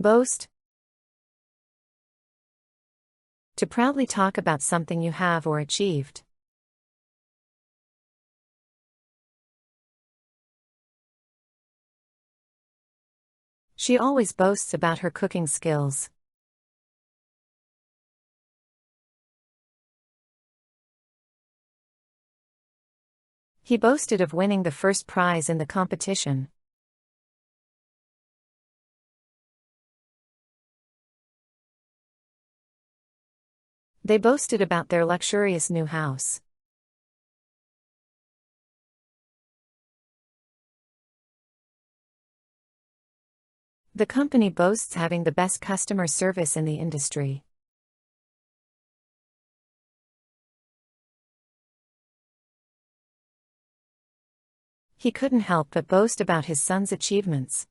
Boast. To proudly talk about something you have or achieved. She always boasts about her cooking skills. He boasted of winning the first prize in the competition. They boasted about their luxurious new house. The company boasts having the best customer service in the industry. He couldn't help but boast about his son's achievements.